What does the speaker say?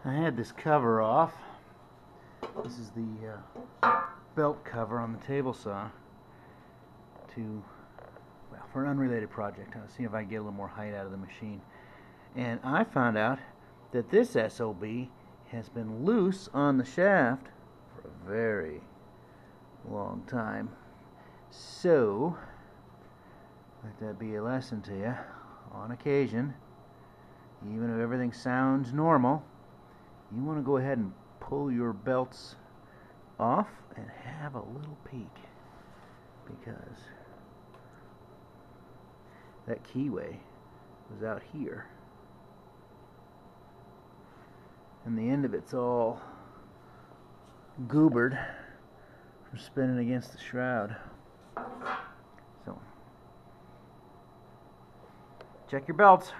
I had this cover off. This is the belt cover on the table saw for an unrelated project. I'll see if I can get a little more height out of the machine. And I found out that this SOB has been loose on the shaft for a very long time. So, let that be a lesson to you. On occasion, even if everything sounds normal, you want to go ahead and pull your belts off and have a little peek, because that keyway was out here and the end of it's all goobered from spinning against the shroud. So check your belts.